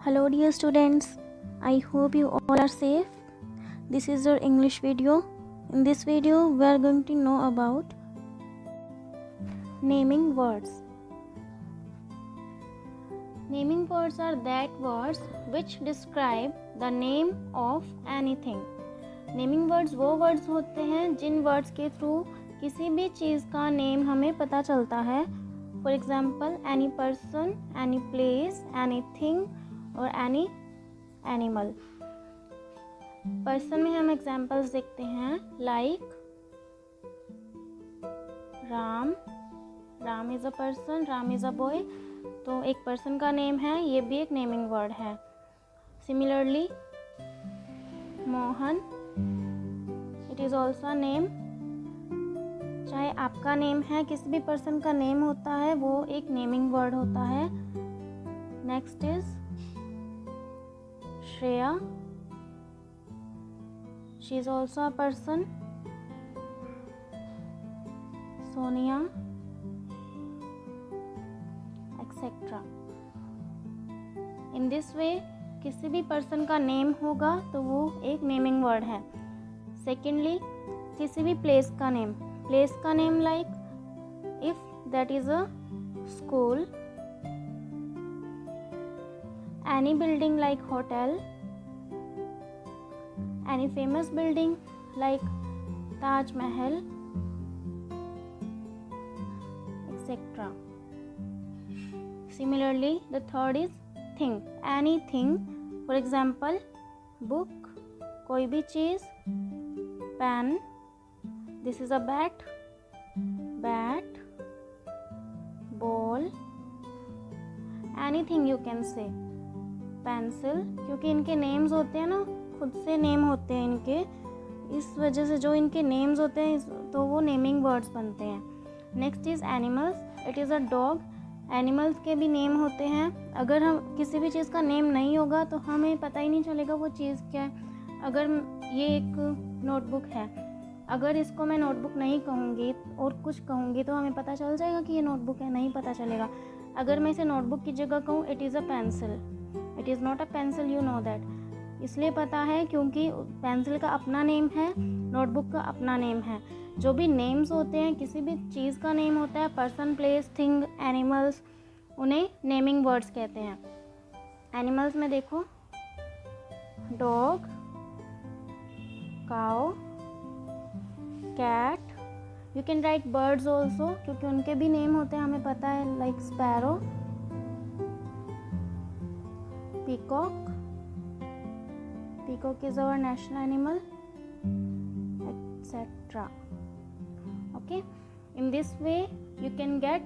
Hello dear students, I hope you all are safe. This is your English video. In this video we are going to know about naming words. Naming words are that words which describe the name of anything. Naming words वो words होते हैं जिन words के through किसी भी चीज़ का name हमें पता चलता है. For example, any person, any place, anything और any animal. पर्सन में हम एग्जाम्पल्स देखते हैं like Ram. Ram is a person, Ram is a boy. तो एक पर्सन का नेम है, ये भी एक नेमिंग वर्ड है. Similarly Mohan, it is also a name. चाहे आपका नेम है, किसी भी पर्सन का नेम होता है, वो एक नेमिंग वर्ड होता है. Next is Shreya, she is also a person. Sonia, etcetera. In this वे किसी भी पर्सन का नेम होगा तो वो एक नेमिंग वर्ड है. सेकेंडली, किसी भी प्लेस का नेम. प्लेस का name like if that is a school, any building like hotel, any famous building like Taj Mahal, etc. Similarly, the third is thing. Anything, for example, book, कोई भी चीज़. pen, this is a bat, bat, ball, anything you can say. Pencil, क्योंकि इनके names होते हैं ना, खुद से name होते हैं इनके, इस वजह से जो इनके नेम्स होते हैं तो वो नेमिंग वर्ड्स बनते हैं. Next is animals. It is a dog. Animals के भी नेम होते हैं. अगर हम किसी भी चीज़ का नेम नहीं होगा तो हमें पता ही नहीं चलेगा वो चीज़ क्या है. अगर ये एक नोटबुक है, अगर इसको मैं नोटबुक नहीं कहूँगी और कुछ कहूँगी तो हमें पता चल जाएगा कि ये नोटबुक है? नहीं पता चलेगा. अगर मैं इसे नोटबुक की जगह कहूँ it is a pencil, it is not a pencil, you know that. इसलिए पता है क्योंकि पेंसिल का अपना नेम है, नोटबुक का अपना नेम है. जो भी नेम्स होते हैं, किसी भी चीज़ का नेम होता है, पर्सन, प्लेस, थिंग, एनिमल्स, उन्हें नेमिंग वर्ड्स कहते हैं. एनिमल्स में देखो dog, cow, cat. You can write birds also, क्योंकि उनके भी नेम होते हैं, हमें पता है, like sparrow, peacock. Peacock is our national animal, etc. Okay, in this way you can get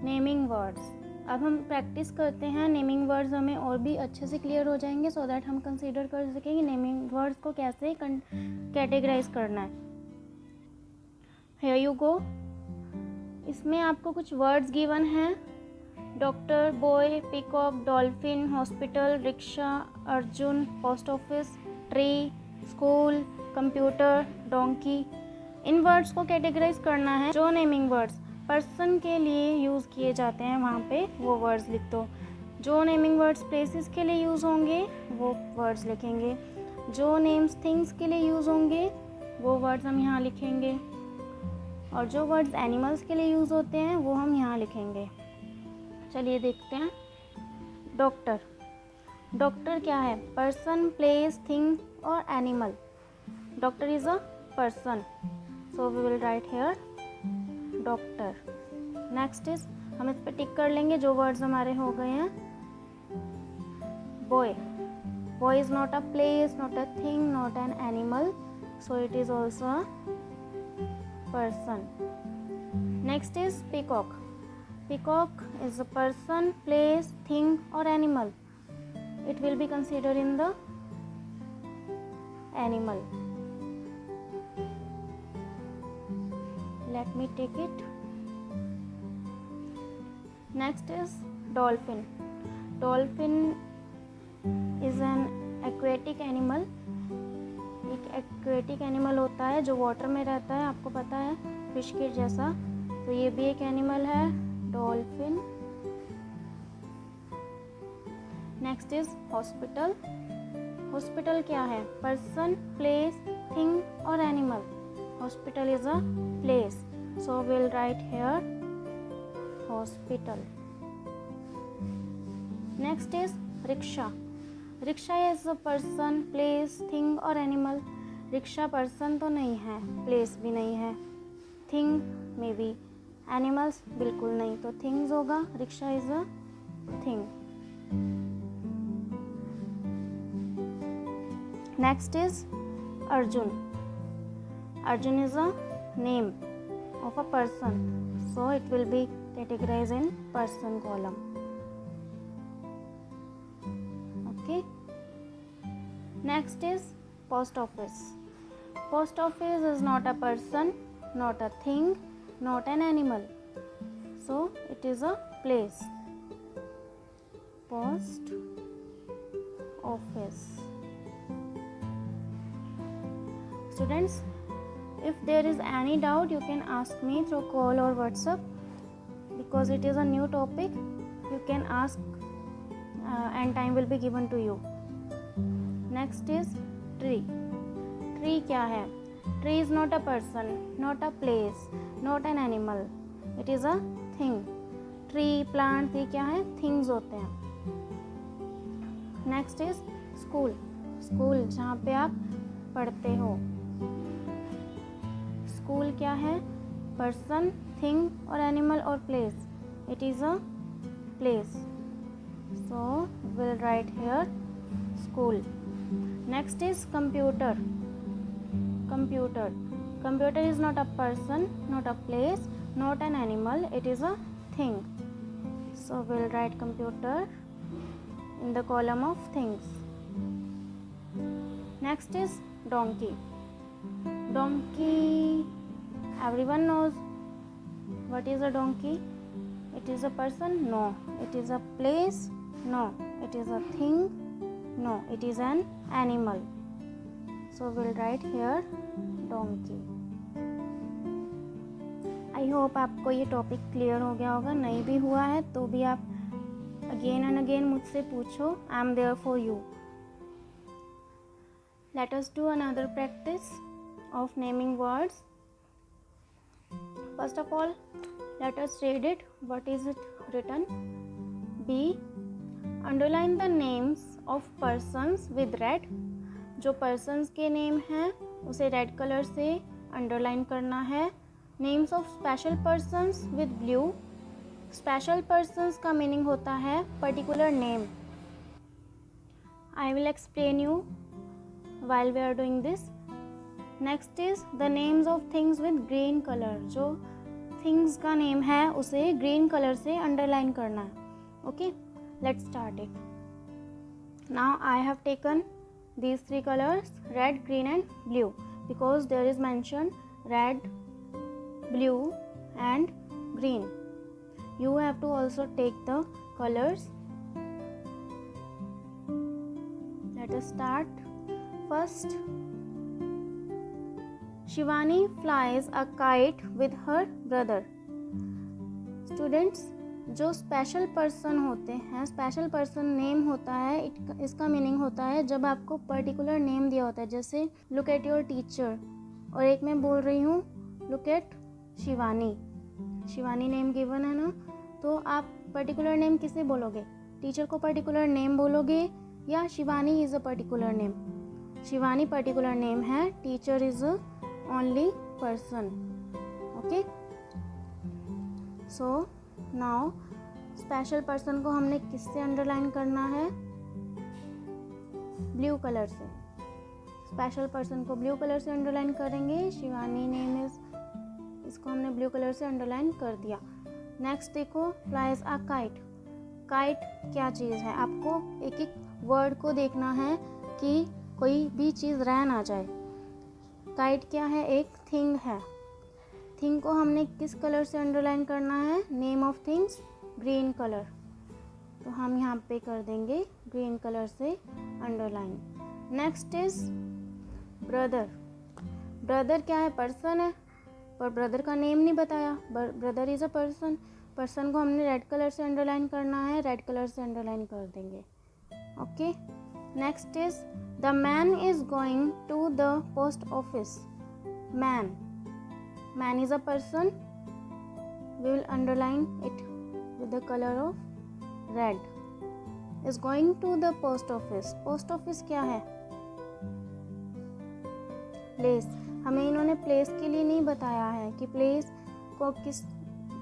naming words. अब हम प्रैक्टिस करते हैं. नेमिंग वर्ड्स हमें और भी अच्छे से क्लियर हो जाएंगे सो दैट हम कंसीडर कर सकेंगे नेमिंग वर्ड्स को कैसे कैटेगराइज करना है. Here you go. इसमें आपको कुछ वर्ड्स गिवन हैं. Doctor, boy, peacock, dolphin, hospital, rickshaw, Arjun, post office, tree, school, computer, donkey. इन वर्ड्स को कैटेगराइज करना है. जो नेमिंग वर्ड्स पर्सन के लिए यूज़ किए जाते हैं वहाँ पे वो वर्ड्स लिख दो. जो नेमिंग वर्ड्स प्लेसेस के लिए यूज़ होंगे वो वर्ड्स लिखेंगे. जो नेम्स थिंग्स के लिए यूज़ होंगे वो वर्ड्स हम यहाँ लिखेंगे. और जो वर्ड्स एनिमल्स के लिए यूज़ होते हैं वो हम यहाँ लिखेंगे. चलिए देखते हैं. डॉक्टर. डॉक्टर क्या है? पर्सन, प्लेस, थिंग और animal. Doctor is a person, so we will write here doctor. Next is, हम इस पर टिक कर लेंगे जो वर्ड्स हमारे हो गए हैं. Boy. Boy is not a place, not a thing, not an animal, so it is also a person. Next is peacock. Peacock is a person, place, thing or animal. It will be considered in the animal. Let me take it. Next is dolphin. Dolphin is an aquatic animal. एक aquatic animal होता है जो water में रहता है, आपको पता है, फिश के जैसा. तो ये भी एक एनिमल है, dolphin. Next is hospital. Hospital क्या है? पर्सन, प्लेस, थिंग और animal. Hospital is a place, so will write here hospital. Next is rickshaw. Rickshaw is a person, place, thing और एनिमल। रिक्शा पर्सन तो नहीं है, place भी नहीं है, थिंग में भी, एनिमल्स बिल्कुल नहीं, तो थिंग्स होगा। Rickshaw is a thing. Next is Arjun. Arjun is a name of a person, so it will be categorized in person column. Okay, next is post office. Post office is not a person, not a thing, not an animal, so it is a place. Post office. Students, if there is any doubt, you can ask me through call or WhatsApp, because it is a new topic. You can ask and time will be given to you. Next is tree. Tree क्या है? Tree is not a person, not a place, not an animal. It is a thing. Tree, plant, tree क्या है? Things होते हैं. Next is school. School जहाँ पे आप पढ़ते हो. स्कूल क्या है? पर्सन, थिंग और एनिमल और place. It is a place, so will write here school. Next is computer. Computer. Computer is not a person, not a place, not an animal, it is a thing, so will write computer in the column of things. Next is donkey. Donkey, everyone knows what is a donkey. It is a person? No. It is a place? No. It is a thing? No. It is an animal, so we'll write here donkey. I hope आपको ये topic clear हो गया होगा. नहीं भी हुआ है तो भी आप अगेन एंड अगेन मुझसे पूछो. I am there for you. Let us do another practice of naming words. First of all, let us read it. What is it written? B. Underline the names of persons with red. जो persons के name हैं उसे red colour से underline करना है. Names of special persons with blue. Special persons का meaning होता है particular name. I will explain you while we are doing this. Next is the names of things with green color. जो things का name है उसे green colour से underline करना है. Okay, let's start it. Now I have taken these three colors, red, green and blue, because there is mentioned red, blue and green. You have to also take the colors. Let us start. First, Shivani flies a kite with her brother. Students, जो special person होते हैं, special person name होता है, इसका meaning होता है जब आपको पर्टिकुलर नेम दिया होता है. जैसे लुक एट योर टीचर, और एक मैं बोल रही हूँ look at Shivani. Shivani name given है ना, तो आप पर्टिकुलर नेम किसे बोलोगे? टीचर को पर्टिकुलर नेम बोलोगे या Shivani is a particular name? Shivani particular name है, teacher is only person. Okay, so now special person को हमने किससे अंडरलाइन करना है? ब्लू कलर से. स्पेशल पर्सन को ब्लू कलर से अंडरलाइन करेंगे. शिवानी नेम इज, इसको हमने ब्लू कलर से अंडरलाइन कर दिया. नेक्स्ट देखो, फ्लाइज अ काइट. काइट क्या चीज़ है? आपको एक एक वर्ड को देखना है कि कोई भी चीज़ रह ना जाए. काइट क्या है? एक थिंग है. थिंग को हमने किस कलर से अंडरलाइन करना है? Name of things green colour, तो हम यहाँ पे कर देंगे ग्रीन कलर से underline. Next is brother. Brother क्या है? पर्सन है, पर ब्रदर का नेम नहीं बताया. Brother is a person. Person को हमने रेड कलर से अंडरलाइन करना है, रेड कलर से अंडरलाइन कर देंगे. Okay, next is the man is going to the post office. Man is a person. We will underline it with the color of red. Is going to the post office. Post office क्या है? Place. हमें इन्होंने place के लिए नहीं बताया है कि प्लेस को किस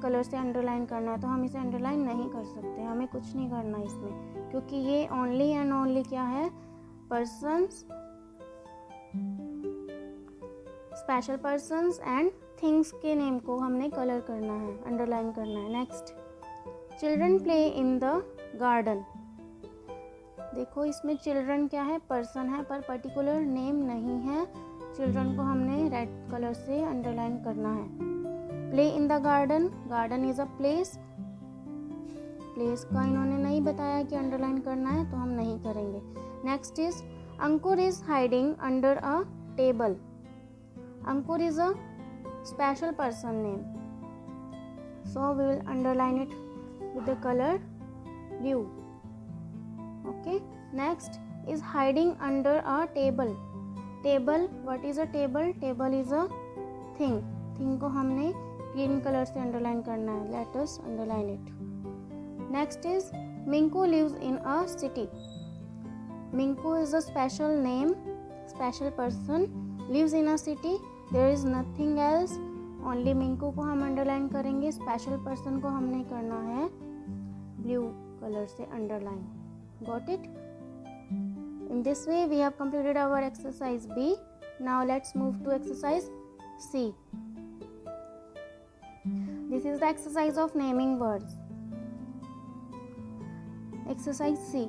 कलर से अंडरलाइन करना है, तो हम इसे अंडरलाइन नहीं कर सकते. हमें कुछ नहीं करना इसमें, क्योंकि ये ओनली एंड ओनली क्या है? Persons, special persons and things के नेम को हमने कलर करना है, अंडरलाइन करना है. Next, children play in the garden. देखो इसमें चिल्ड्रन क्या है? पर्सन है, पर पर्टिकुलर नेम नहीं है. चिल्ड्रन को हमने रेड कलर से अंडरलाइन करना है. Play in the garden. Garden is a place. Place का इन्होंने नहीं बताया कि अंडरलाइन करना है, तो हम नहीं करेंगे. Next is Ankur is hiding under a table. Ankur is a special person name, so we will underline it with the color blue. Okay, next is hiding under a table. Table, what is a table? Table is a thing. Thing को हमने green color से underline करना है. Let us underline it. Next is Minku lives in a city. Minku is a special name, special person, lives in a city. There is nothing else. Only Minku को हम underline करेंगे. Special person को हमने करना है blue colour से underline. Got it? In this way we have completed our exercise B. Now let's move to exercise C. This is the exercise of naming words. Exercise C.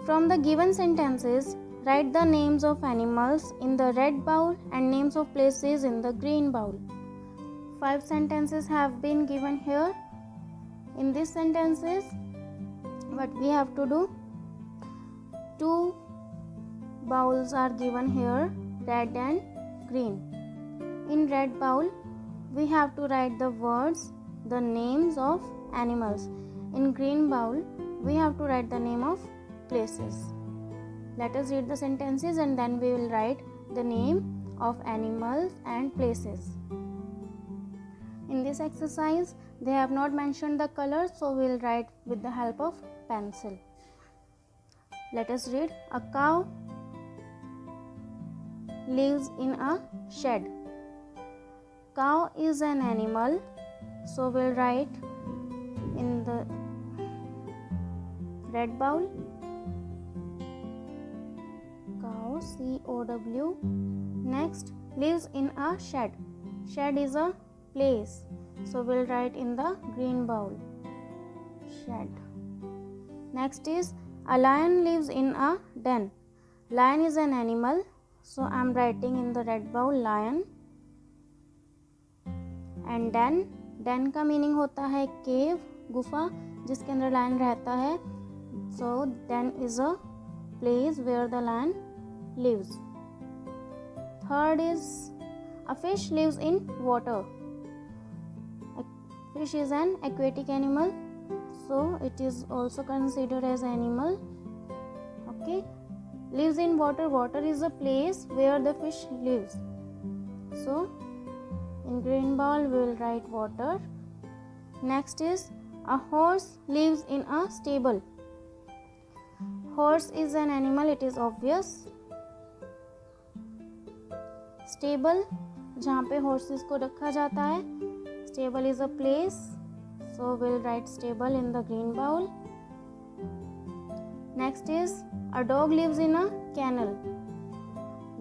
From the given sentences, write the names of animals in the red bowl and names of places in the green bowl. 5 sentences have been given here. In these sentences, what we have to do? 2 bowls are given here, red and green. In red bowl, we have to write the words, the names of animals. In green bowl, we have to write the name of places. Let us read the sentences and then we will write the name of animals and places. In this exercise, they have not mentioned the colors, so we will write with the help of pencil. Let us read. A cow lives in a shed. Cow is an animal, so we will write in the red bowl. COW. Next, lives in a shed. Shed is a place, so we'll write in the green bowl. Shed. Next is a lion lives in a den. Lion is an animal, so I'm writing in the red bowl lion. And den का meaning होता है केव, गुफा जिसके अंदर lion रहता है. So den is a place where the lion lives. Third is a fish lives in water. A fish is an aquatic animal, so it is also considered as animal. Okay, lives in water. Water is a place where the fish lives. So in green bowl we will write water. Next is a horse lives in a stable. Horse is an animal, it is obvious. Stable, जहाँ पे horses को रखा जाता है. Stable is a place, so will write stable in the green bowl. Next is a dog lives in a kennel.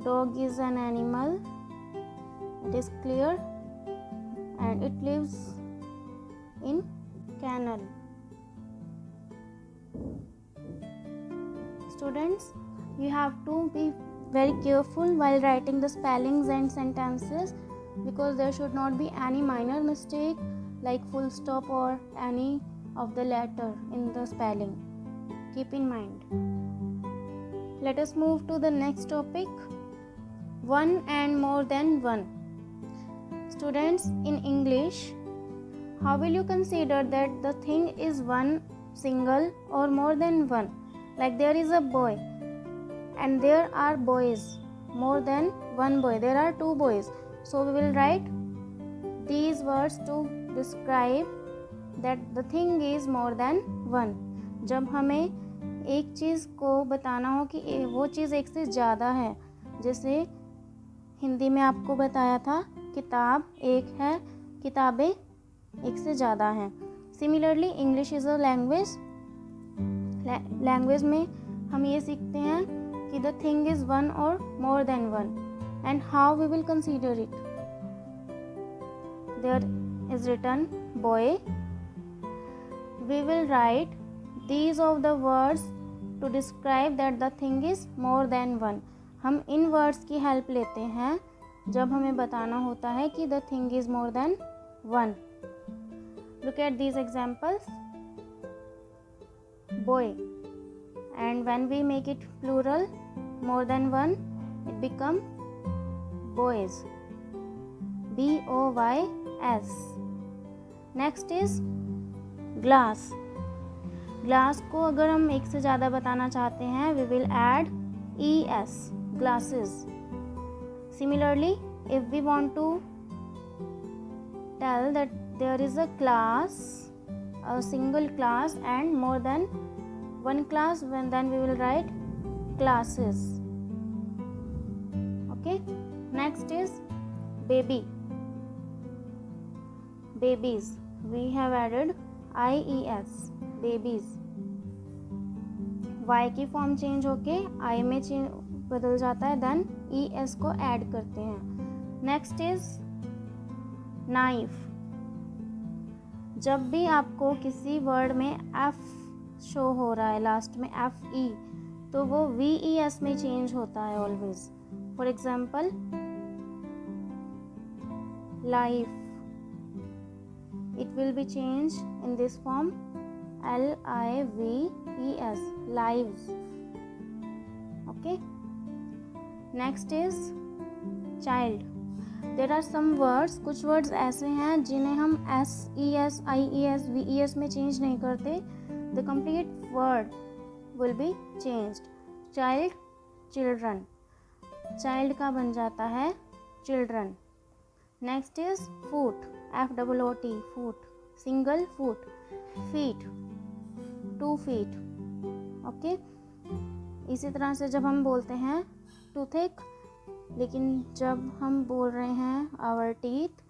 Dog is an animal, it is clear, and it lives in kennel. Students, you have to be very careful while writing the spellings and sentences, because there should not be any minor mistake like full stop or any of the letter in the spelling. Keep in mind. Let us move to the next topic. One and more than one. Students, in English, how will you consider that the thing is one single or more than one. Like there is a boy and there are boys, more than one boy, there are two boys. So we will write these words to describe that the thing is more than one. जब हमें एक चीज़ को बताना हो कि वो चीज़ एक से ज़्यादा है, जैसे हिंदी में आपको बताया था किताब एक है, किताबें एक से ज़्यादा हैं. Similarly English is a language में हम ये सीखते हैं कि द थिंग इज़ वन और more than one, and how we will consider it. There is written boy. We will write these of the words to describe that the thing is more than one. हम इन words की help लेते हैं जब हमें बताना होता है कि the thing is more than one. Look at these examples. Boy, and when we make it plural, more than one, it become boys. B-O-Y-S. Next is glass. Glass को अगर हम एक से ज़्यादा बताना चाहते हैं, we will add ES, glasses. Similarly, if we want to tell that there is a class, a single class and more than one class, then we will write classes. Okay, next is baby. Babies, we have added IES, babies. Y की form change होके I में बदल जाता है, then ES को add करते हैं. Next is knife. जब भी आपको किसी वर्ड में F शो हो रहा है, लास्ट में FE, तो वो VES में चेंज होता है always. For example life, it will be changed in this form LIVES, lives. Okay, next is child. There are some words, कुछ words ऐसे हैं जिन्हें हम SES, IES, VES में change नहीं करते. The complete word will be changed. Child, children. Child का बन जाता है children. Next is foot, FOOT, foot. Single foot. Feet, 2 feet. Okay, इसी तरह से जब हम बोलते हैं टूथेक, लेकिन जब हम बोल रहे हैं our teeth,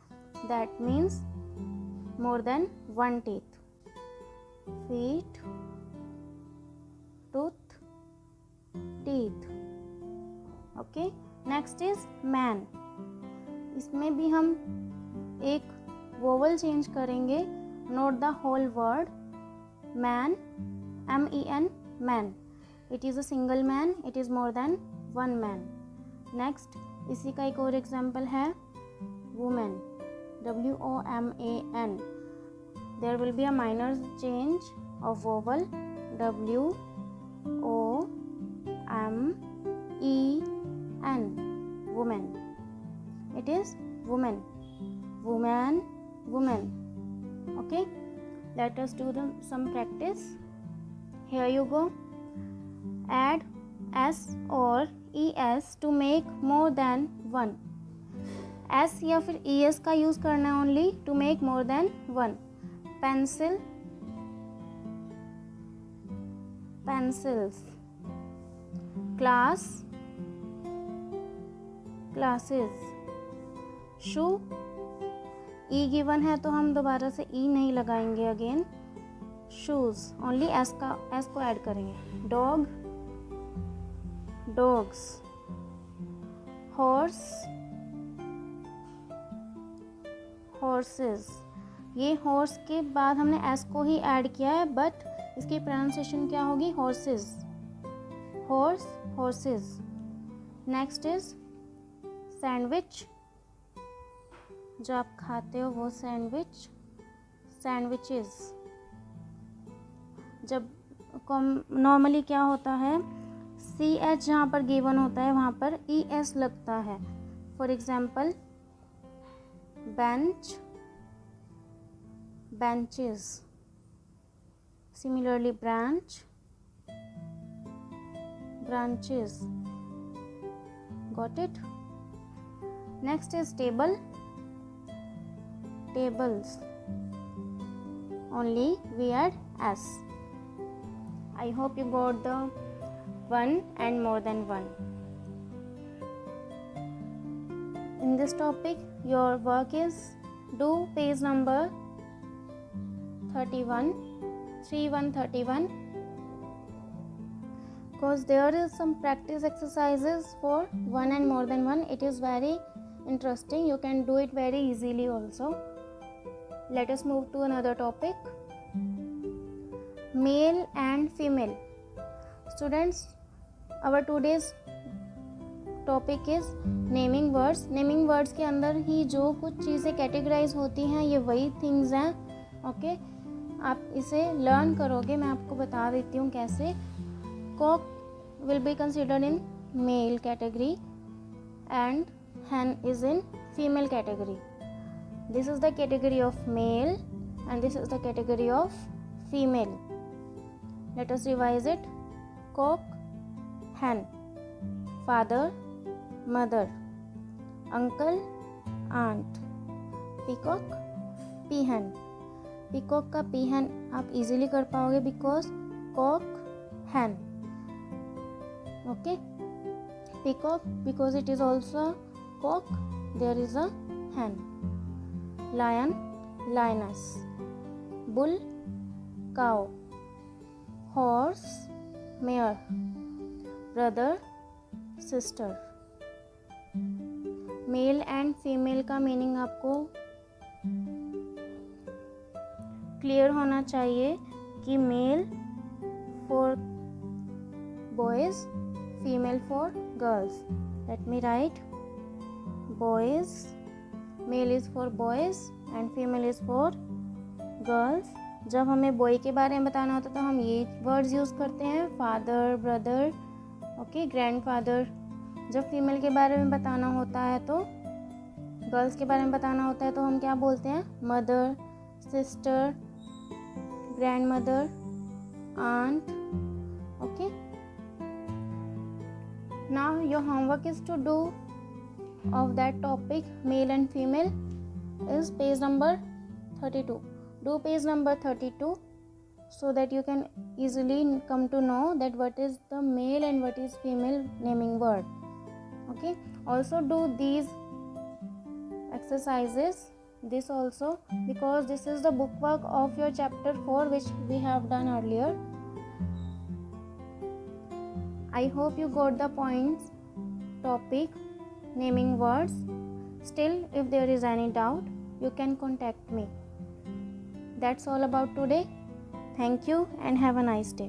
that means more than one teeth. Feet, tooth, teeth. Okay, next is man. इसमें भी हम एक वोवल चेंज करेंगे. Note the whole word man, MEN, man. It is a single man, it is more than one man. Next, इसी का एक और example है woman, WOMAN. There will be a minor change of vowel, WOMEN, woman. It is woman, woman, woman. Okay, let us do some practice. Here you go. Add S or ES to make more than one. S या फिर ES का use करना है only to make more than one. Pencil, pencils. Class, classes. Shoe, E given है तो हम दोबारा से E नहीं लगाएंगे अगेन. शूज़, ओनली S को ऐड करेंगे. Dog, dogs. Horse, horses. ये हॉर्स के बाद हमने S को ही ऐड किया है, बट इसकी प्रोनाउंसिएशन क्या होगी? Horses. Horse, horses. Next is sandwich. जो आप खाते हो वो सैंडविच, सैंडविचेस. जब नॉर्मली क्या होता है, CH जहाँ पर गिवन होता है वहाँ पर ES लगता है. For example bench, benches. Similarly, branch, branches. Got it? Next is table, tables. Only we add s. I hope you got the one and more than one. In this topic, your work is do page number 31, 3131, because there is some practice exercises for one and more than one. It is very interesting. You can do it very easily also. Let us move to another topic. Male and female. Students, our today's topic is naming words. Naming words के अंदर ही जो कुछ चीज़ें categorise होती हैं ये वही things हैं. ओके, आप इसे लर्न करोगे. मैं आपको बता देती हूँ कैसे. Cock will be considered in male category and hen is in female category. This is the category of male and this is the category of female. Let us revise it. Cock, hen. Father, mother. Uncle, aunt. Peacock, peahen. Peacock का peahen आप easily कर पाओगे because cock, hen. Okay, peacock because it is also cock, there is a hen. Lion, lioness. Bull, cow. Horse, mare. Brother, sister. Male and female का meaning आपको clear होना चाहिए कि male for boys, female for girls. Let me write. Boys, male is for boys and female is for girls. जब हमें boy के बारे में बताना होता है तो हम ये वर्ड्स यूज़ करते हैं, फादर, ब्रदर, ओके, ग्रैंडफादर. जब फीमेल के बारे में बताना होता है तो गर्ल्स के बारे में बताना होता है तो हम क्या बोलते हैं, mother, sister, grandmother, aunt. Okay, now your homework is to do of that topic male and female is page number 32. Do page number 32 so that you can easily come to know that what is the male and what is female naming word. Okay, also do these exercises, this also, because this is the bookwork of your chapter 4 which we have done earlier. I hope you got the points, topic, naming words. Still, if there is any doubt, you can contact me. That's all about today. Thank you and have a nice day.